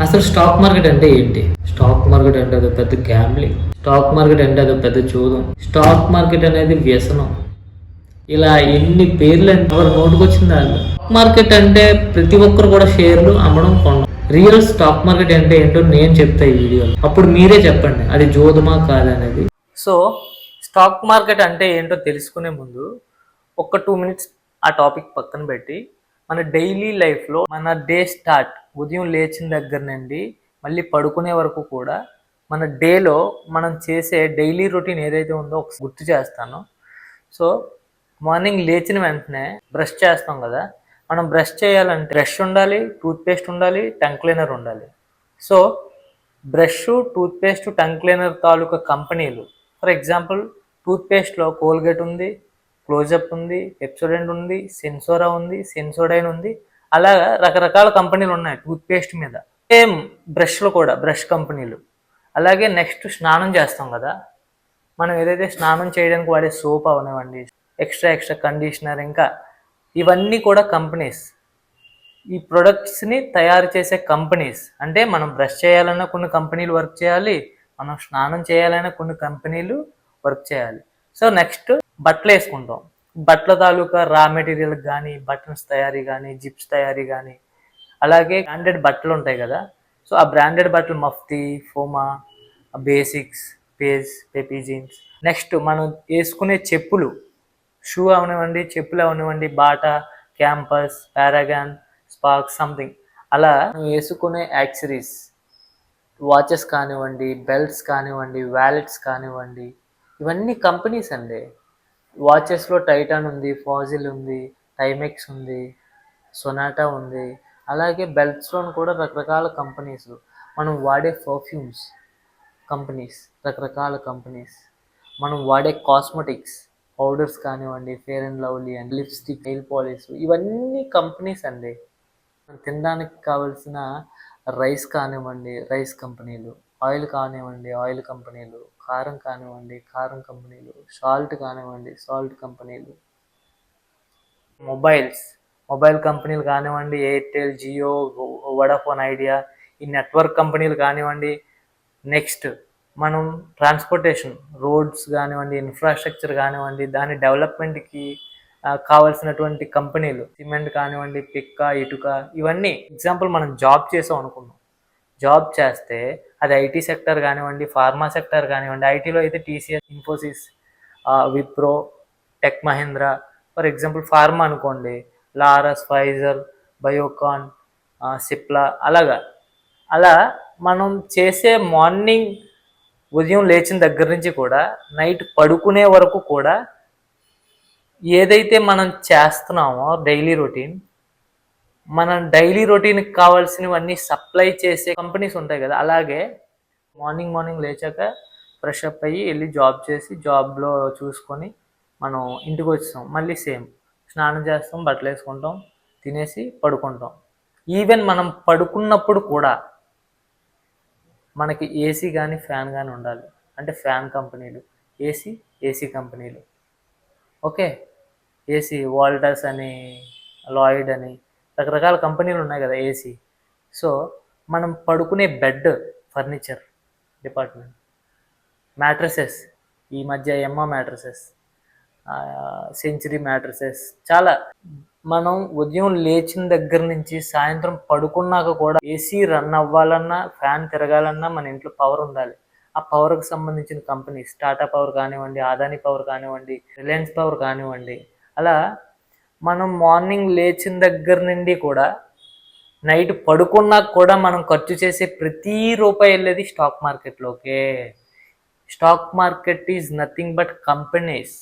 అసలు stock market అంటే ఏంటి? స్టాక్ మార్కెట్ అంటే అది పెద్ద గ్యాంబ్లింగ్. స్టాక్ మార్కెట్ అంటే అది పెద్ద జూదం. స్టాక్ మార్కెట్ అనేది వ్యసనం. ఇలా ఎన్ని పేర్లు అంటే ఎవరు నోటుకొచ్చింది వాళ్ళు. స్టాక్ మార్కెట్ అంటే ప్రతి ఒక్కరు కూడా షేర్లు అమ్మడం కొనడం. రియల్ స్టాక్ మార్కెట్ అంటే ఏంటో నేను చెప్తా ఈ వీడియోలో. అప్పుడు మీరే చెప్పండి అది జోదమా కాదనేది. సో స్టాక్ మార్కెట్ అంటే ఏంటో తెలుసుకునే ముందు ఒక 2 మినిట్స్ ఆ టాపిక్ పక్కన పెట్టి మన డైలీ లైఫ్లో మన డే స్టార్ట్ ఉదయం లేచిన దగ్గర నుండి మళ్ళీ పడుకునే వరకు కూడా మన డేలో మనం చేసే డైలీ రొటీన్ ఏదైతే ఉందో ఒక గుర్తు చేస్తాను. సో మార్నింగ్ లేచిన వెంటనే బ్రష్ చేస్తాం కదా, మనం బ్రష్ చేయాలంటే బ్రష్ ఉండాలి, టూత్పేస్ట్ ఉండాలి, టంగ్ క్లీనర్ ఉండాలి. So brush, toothpaste, tongue cleaner తాలూకా కంపెనీలు, ఫర్ ఎగ్జాంపుల్ టూత్పేస్ట్లో కోల్గేట్ ఉంది, క్లోజప్ ఉంది, పెప్సోడెంట్ ఉంది, సెన్సోరా ఉంది, సెన్సోడైన్ ఉంది. అలాగా రకరకాల కంపెనీలు ఉన్నాయి టూత్పేస్ట్ మీద. సేమ్ బ్రష్లు కూడా బ్రష్ కంపెనీలు. అలాగే నెక్స్ట్ స్నానం చేస్తాం కదా, మనం ఏదైతే స్నానం చేయడానికి వాడే సోప్ అవనివ్వండి, ఎక్స్ట్రా కండిషనర్, ఇంకా ఇవన్నీ కూడా కంపెనీస్. ఈ ప్రొడక్ట్స్ని తయారు చేసే కంపెనీస్. అంటే మనం బ్రష్ చేయాలన్నా కొన్ని కంపెనీలు వర్క్ చేయాలి, మనం స్నానం చేయాలన్నా కొన్ని కంపెనీలు వర్క్ చేయాలి. సో నెక్స్ట్ బట్టలు వేసుకుంటాం. బట్టల తాలూకా రా మెటీరియల్ కానీ, బటన్స్ తయారీ కానీ, జిప్స్ తయారీ కానీ, అలాగే బ్రాండెడ్ బట్టలు ఉంటాయి కదా. సో ఆ బ్రాండెడ్ బట్టలు Mufti, FOMO, basics, Peppy jeans. Next మనం వేసుకునే చెప్పులు, షూ అవనివ్వండి, చెప్పులు అవనివ్వండి, Bata, campus, Paragon, spark, something. అలా వేసుకునే యాక్సరీస్, వాచెస్ కానివ్వండి, బెల్ట్స్ కానివ్వండి, వ్యాలెట్స్ కానివ్వండి, ఇవన్నీ కంపెనీస్ అండి. వాచెస్లో టైటాన్ ఉంది, ఫాజిల్ ఉంది, టైమెక్స్ ఉంది, సొనాటా ఉంది. అలాగే బెల్ట్స్లో కూడా రకరకాల కంపెనీస్. మనం వాడే పర్ఫ్యూమ్స్ కంపెనీస్, రకరకాల కంపెనీస్. మనం వాడే కాస్మెటిక్స్, పౌడర్స్ కానివ్వండి, fair and lovely and lipstick, nail polish, ఇవన్నీ కంపెనీస్ అండి. తినడానికి కావాల్సిన రైస్ కానివ్వండి, రైస్ కంపెనీలు, ఆయిల్ కానివ్వండి, ఆయిల్ కంపెనీలు, కారం కానివ్వండి, కారం కంపెనీలు, సాల్ట్ కానివ్వండి, సాల్ట్ కంపెనీలు, మొబైల్ కంపెనీలు కానివ్వండి, ఎయిర్టెల్, జియో, వడాఫోన్ ఐడియా, ఈ నెట్వర్క్ కంపెనీలు కానివ్వండి. నెక్స్ట్ మనం ట్రాన్స్పోర్టేషన్, రోడ్స్ కానివ్వండి, ఇన్ఫ్రాస్ట్రక్చర్ కానివ్వండి, దాని డెవలప్మెంట్కి కావాల్సినటువంటి కంపెనీలు, సిమెంట్ కానివ్వండి, పిక్క, ఇటుక, ఇవన్నీ. ఎగ్జాంపుల్ మనం జాబ్ చేసాం అనుకున్నాం, జాబ్ చేస్తే అది ఐటీ సెక్టర్ కానివ్వండి, ఫార్మా సెక్టర్ కానివ్వండి. ఐటీలో అయితే TCS, Infosys, Wipro, tech Mahindra. For example pharma అనుకోండి, లారస్, ఫైజర్, బయోకాన్, సిప్లా. అలా మనం చేసే మార్నింగ్ ఉదయం లేచిన దగ్గర నుంచి కూడా నైట్ పడుకునే వరకు కూడా ఏదైతే మనం చేస్తున్నామో డైలీ రొటీన్, మనం డైలీ రొటీన్కి కావాల్సినవన్నీ సప్లై చేసే కంపెనీస్ ఉంటాయి కదా. అలాగే మార్నింగ్ లేచాక ఫ్రెష్ అప్ అయ్యి వెళ్ళి జాబ్ చేసి, జాబ్లో చూసుకొని మనం ఇంటికి వచ్చాం, మళ్ళీ సేమ్ స్నానం చేస్తాం, బట్టలు వేసుకుంటాం, తినేసి పడుకుంటాం. ఈవెన్ మనం పడుకున్నప్పుడు కూడా మనకి ఏసీ కానీ ఫ్యాన్ కానీ ఉండాలి. అంటే ఫ్యాన్ కంపెనీలు, ఏసీ కంపెనీలు. ఓకే, ఏసీ వాల్టస్ అని, లాయిడ్ అని, రకరకాల కంపెనీలు ఉన్నాయి కదా ఏసీ. సో మనం పడుకునే బెడ్, ఫర్నిచర్ డిపార్ట్మెంట్, మ్యాట్రసెస్, ఈ మధ్య ఎమ్మా మ్యాట్రసెస్, సెంచురీ మ్యాట్రసెస్, చాలా. మనం ఉదయం లేచిన దగ్గర నుంచి సాయంత్రం పడుకున్నాక కూడా ఏసీ రన్ అవ్వాలన్నా, ఫ్యాన్ తిరగాలన్నా మన ఇంట్లో పవర్ ఉండాలి. ఆ పవర్కి సంబంధించిన కంపెనీస్, టాటా పవర్ కానివ్వండి, అదానీ పవర్ కానివ్వండి, రిలయన్స్ పవర్ కానివ్వండి. అలా మనం మార్నింగ్ లేచిన దగ్గర నుండి కూడా నైట్ పడుకున్నాక కూడా మనం ఖర్చు చేసే ప్రతి రూపాయి వెళ్ళేది స్టాక్ మార్కెట్లోకే. Stock market is nothing but companies.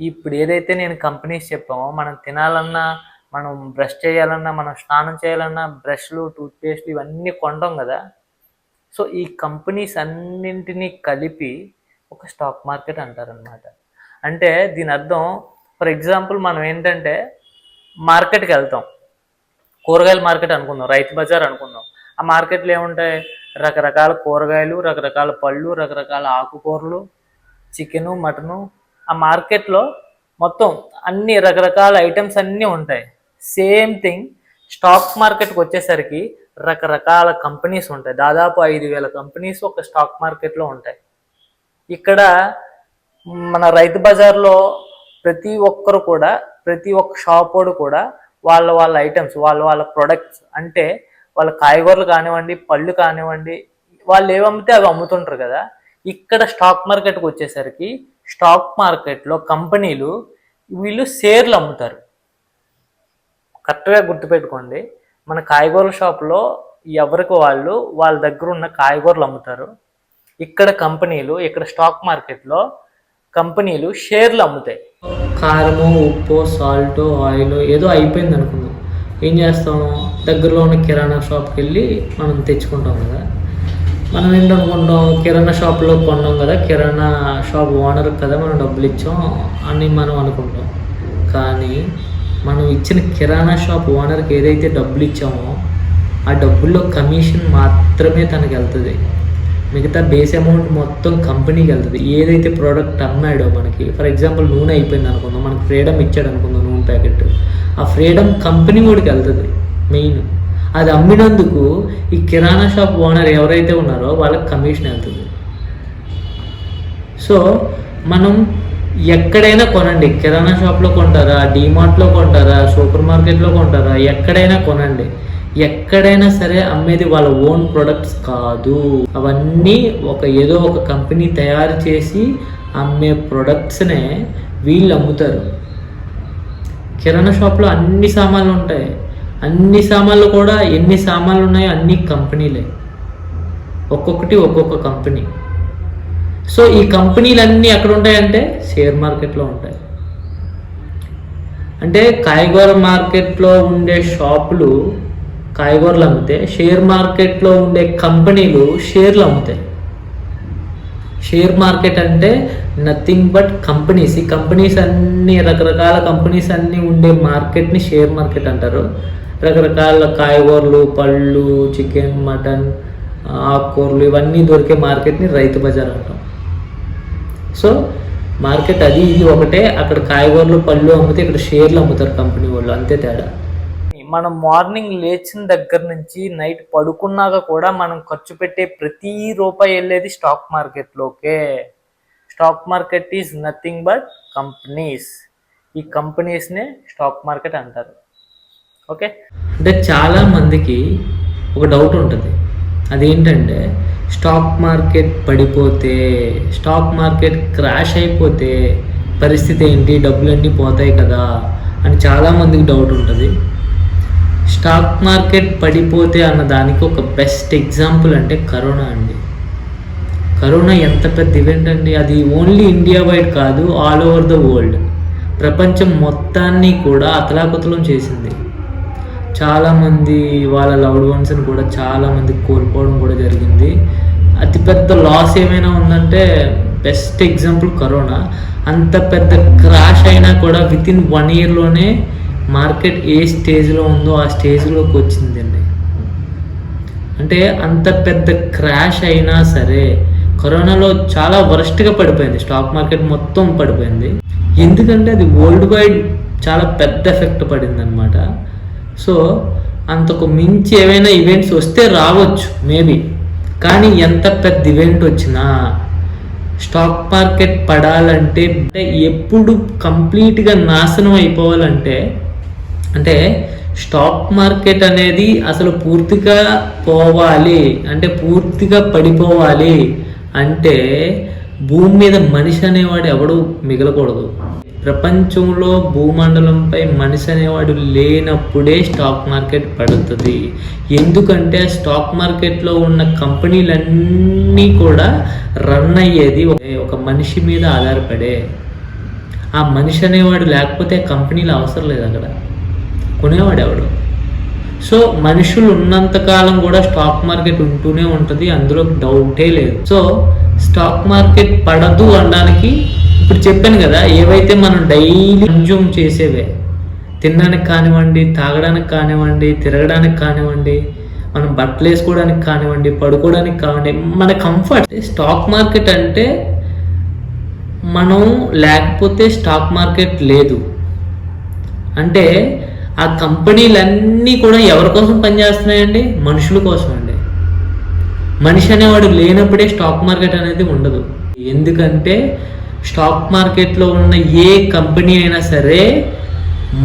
ఇప్పుడు ఏదైతే నేను కంపెనీస్ చెప్పామో, మనం తినాలన్నా, మనం బ్రష్ చేయాలన్నా, మనం స్నానం చేయాలన్నా, బ్రష్లు, టూత్పేస్ట్లు ఇవన్నీ కొంటాం కదా. సో ఈ కంపెనీస్ అన్నింటినీ కలిపి ఒక స్టాక్ మార్కెట్ అంటారనమాట. అంటే దీని అర్థం, ఫర్ ఎగ్జాంపుల్ మనం ఏంటంటే మార్కెట్కి వెళ్తాం, కూరగాయల మార్కెట్ అనుకుందాం, రైతు బజార్ అనుకుందాం. ఆ మార్కెట్లో ఏముంటాయి? రకరకాల కూరగాయలు, రకరకాల పళ్ళు, రకరకాల ఆకుకూరలు, చికెను, మటను. ఆ మార్కెట్లో మొత్తం అన్ని రకరకాల ఐటమ్స్ అన్నీ ఉంటాయి. సేమ్ థింగ్ స్టాక్ మార్కెట్కి వచ్చేసరికి రకరకాల కంపెనీస్ ఉంటాయి. దాదాపు 5,000 కంపెనీస్ ఒక స్టాక్ మార్కెట్లో ఉంటాయి. ఇక్కడ మన రైతు బజార్లో ప్రతి ఒక్కరు కూడా, ప్రతి ఒక్క షాప్ వాడు కూడా వాళ్ళ ఐటమ్స్, వాళ్ళ ప్రొడక్ట్స్, అంటే వాళ్ళ కాయగూరలు కానివ్వండి, పళ్ళు కానివ్వండి, వాళ్ళు ఏమమ్మితే అవి అమ్ముతుంటారు కదా. ఇక్కడ స్టాక్ మార్కెట్కి వచ్చేసరికి స్టాక్ మార్కెట్లో కంపెనీలు వీళ్ళు షేర్లు అమ్ముతారు. కరెక్ట్గా గుర్తుపెట్టుకోండి, మన కాయగూరల షాప్లో ఎవరికి వాళ్ళ దగ్గర ఉన్న కాయగూరలు అమ్ముతారు. ఇక్కడ కంపెనీలు, ఇక్కడ స్టాక్ మార్కెట్లో కంపెనీలు షేర్లు అమ్ముతాయి. కారము, ఉప్పు, సాల్ట్, ఆయిల్ ఏదో అయిపోయింది అనుకుందాం, ఏం చేస్తాము, దగ్గరలో ఉన్న కిరాణా షాప్కి వెళ్ళి మనం తెచ్చుకుంటాం కదా. మనం ఏంటనుకుంటాం, కిరాణా షాప్లో కొన్నాం కదా, కిరాణా షాప్ ఓనర్ కదా మనం డబ్బులు ఇచ్చాం అని మనం అనుకుంటాం. కానీ మనం ఇచ్చిన కిరాణా షాప్ ఓనర్కి ఏదైతే డబ్బులు ఇచ్చామో ఆ డబ్బుల్లో కమిషన్ మాత్రమే తనకి వెళ్తుంది. మిగతా బేస్ అమౌంట్ మొత్తం కంపెనీకి వెళ్తుంది. ఏదైతే ప్రోడక్ట్ అమ్మాడో, మనకి ఫర్ ఎగ్జాంపుల్ నూనె అయిపోయింది అనుకుందాం, మనకి ఫ్రీడమ్ ఇచ్చాడు అనుకుందాం నూనె ప్యాకెట్, ఆ ఫ్రీడమ్ కంపెనీ వాడికి వెళ్తుంది మెయిన్. అది అమ్మినందుకు ఈ కిరాణా షాప్ ఓనర్ ఎవరైతే ఉన్నారో వాళ్ళకి కమిషన్ వెళ్తుంది. సో మనం ఎక్కడైనా కొనండి, కిరాణా షాప్లో కొంటారా, డీమార్ట్లో కొంటారా, సూపర్ మార్కెట్లో కొంటారా, ఎక్కడైనా కొనండి, ఎక్కడైనా సరే అమ్మేది వాళ్ళ ఓన్ ప్రొడక్ట్స్ కాదు. అవన్నీ ఏదో ఒక కంపెనీ తయారు చేసి అమ్మే ప్రొడక్ట్స్నే వీళ్ళు అమ్ముతారు. కిరాణా షాప్లో అన్ని సామాన్లు ఉంటాయి, అన్ని సామాన్లు కూడా ఎన్ని సామాన్లు ఉన్నాయో అన్ని కంపెనీలే, ఒక్కొక్కటి ఒక్కొక్క కంపెనీ. సో ఈ కంపెనీలన్నీ ఎక్కడ ఉంటాయంటే షేర్ మార్కెట్లో ఉంటాయి. అంటే కాయగూర మార్కెట్లో ఉండే షాపులు కాయగూరలు అమ్మితే, షేర్ మార్కెట్లో ఉండే కంపెనీలు షేర్లు అమ్ముతాయి. షేర్ మార్కెట్ అంటే నథింగ్ బట్ కంపెనీస్. ఈ కంపెనీస్ అన్నీ, రకరకాల కంపెనీస్ అన్నీ ఉండే మార్కెట్ని షేర్ మార్కెట్ అంటారు. రకరకాల కాయగూరలు, పళ్ళు, చికెన్, మటన్, ఆకుకూరలు ఇవన్నీ దొరికే మార్కెట్ని రైతు బజార్ అంటాం. సో మార్కెట్ అది ఇది ఒకటే, అక్కడ కాయగూరలు పళ్ళు అమ్మితే ఇక్కడ షేర్లు అమ్ముతారు కంపెనీ వాళ్ళు, అంతే తేడా. మనం మార్నింగ్ లేచిన దగ్గర నుంచి నైట్ పడుకున్నాక కూడా మనం ఖర్చు పెట్టే ప్రతి రూపాయి వెళ్ళేది స్టాక్ మార్కెట్లోకే. Stock market is nothing but companies. ఈ కంపెనీస్నే స్టాక్ మార్కెట్ అంటారు. ఓకే, అంటే చాలా మందికి ఒక డౌట్ ఉంటుంది, అదేంటంటే స్టాక్ మార్కెట్ పడిపోతే, స్టాక్ మార్కెట్ క్రాష్ అయిపోతే పరిస్థితి ఏంటి, డబ్బులన్నీ పోతాయి కదా అని చాలామందికి డౌట్ ఉంటుంది. స్టాక్ మార్కెట్ పడిపోతే అన్న దానికి ఒక బెస్ట్ ఎగ్జాంపుల్ అంటే కరోనా అండి. కరోనా ఎంత పెద్ద ఈవెంట్ అండి. అది ఓన్లీ ఇండియా వైడ్ కాదు, ఆల్ ఓవర్ ద వరల్డ్, ప్రపంచం మొత్తాన్ని కూడా అతలాకుతలం చేసింది. చాలామంది వాళ్ళ లవ్డ్ వన్స్ని కూడా చాలామంది కోల్పోవడం కూడా జరిగింది. అతిపెద్ద లాస్ ఏమైనా ఉందంటే బెస్ట్ ఎగ్జాంపుల్ కరోనా. అంత పెద్ద క్రాష్ అయినా కూడా వితిన్ 1 ఇయర్లోనే మార్కెట్ ఏ స్టేజ్లో ఉందో ఆ స్టేజ్లోకి వచ్చిందండి. అంటే అంత పెద్ద క్రాష్ అయినా సరే కరోనాలో చాలా వరస్ట్గా పడిపోయింది, స్టాక్ మార్కెట్ మొత్తం పడిపోయింది. ఎందుకంటే అది వరల్డ్ వైడ్ చాలా పెద్ద ఎఫెక్ట్ పడింది అనమాట. సో అంతకు మించి ఏవైనా ఈవెంట్స్ వస్తే రావచ్చు మేబీ, కానీ ఎంత పెద్ద ఈవెంట్ వచ్చినా స్టాక్ మార్కెట్ పడాలంటే, ఎప్పుడు కంప్లీట్గా నాశనం అయిపోవాలంటే, అంటే స్టాక్ మార్కెట్ అనేది అసలు పూర్తిగా పోవాలి అంటే, పూర్తిగా పడిపోవాలి అంటే భూమి మీద మనిషి అనేవాడు ఎవడు మిగలకూడదు. ప్రపంచంలో భూమండలంపై మనిషి అనేవాడు లేనప్పుడే స్టాక్ మార్కెట్ పడుతుంది. ఎందుకంటే స్టాక్ మార్కెట్లో ఉన్న కంపెనీలన్నీ కూడా రన్ అయ్యేది ఒక మనిషి మీద ఆధారపడే. ఆ మనిషి అనేవాడు లేకపోతే కంపెనీలు అవసరం లేదు, అక్కడ కొనేవాడు ఎవడు. సో మనుషులు ఉన్నంతకాలం కూడా స్టాక్ మార్కెట్ ఉంటూనే ఉంటుంది, అందులో డౌటే లేదు. సో స్టాక్ మార్కెట్ పడదు అనడానికి ఇప్పుడు చెప్పాను కదా, ఏవైతే మనం డైలీ కన్జ్యూమ్ చేసేవే, తినడానికి కానివ్వండి, తాగడానికి కానివ్వండి, తిరగడానికి కానివ్వండి, మనం బట్టలు వేసుకోవడానికి కానివ్వండి, పడుకోవడానికి కానివ్వండి, మన కంఫర్ట్. స్టాక్ మార్కెట్ అంటే మనం లేకపోతే స్టాక్ మార్కెట్ లేదు అంటే ఆ కంపెనీలన్నీ కూడా ఎవరి కోసం పనిచేస్తున్నాయండి? మనుషుల కోసం అండి. మనిషి అనేవాడు లేనప్పుడే స్టాక్ మార్కెట్ అనేది ఉండదు. ఎందుకంటే స్టాక్ మార్కెట్లో ఉన్న ఏ కంపెనీ అయినా సరే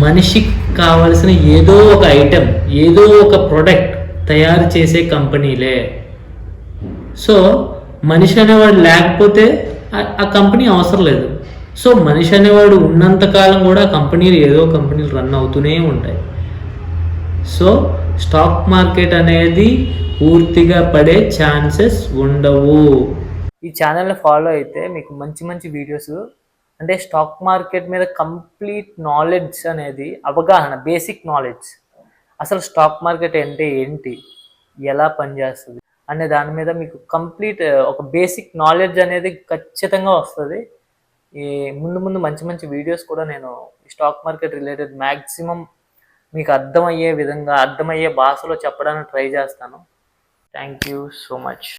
మనిషికి కావలసిన ఏదో ఒక ఐటెం, ఏదో ఒక ప్రోడక్ట్ తయారు చేసే కంపెనీలే. సో మనిషి అనేవాడు లేకపోతే ఆ కంపెనీ అవసరం లేదు. సో మనిషి అనేవాడు ఉన్నంతకాలం కూడా కంపెనీలు ఏదో కంపెనీలు రన్ అవుతూనే ఉంటాయి. సో స్టాక్ మార్కెట్ అనేది పూర్తిగా పడే ఛాన్సెస్ ఉండవు. ఈ ఛానల్ని ఫాలో అయితే మీకు మంచి మంచి వీడియోస్, అంటే స్టాక్ మార్కెట్ మీద కంప్లీట్ నాలెడ్జ్ అనేది, అవగాహన, బేసిక్ నాలెడ్జ్, అసలు స్టాక్ మార్కెట్ అంటే ఏంటి, ఎలా పనిచేస్తుంది అనే దాని మీద మీకు కంప్లీట్ ఒక బేసిక్ నాలెడ్జ్ అనేది ఖచ్చితంగా వస్తుంది. ఈ ముందు ముందు మంచి మంచి వీడియోస్ కూడా నేను స్టాక్ మార్కెట్ రిలేటెడ్ మ్యాక్సిమం మీకు అర్థమయ్యే విధంగా, అర్థమయ్యే భాషలో చెప్పడానికి ట్రై చేస్తాను. Thank you so much.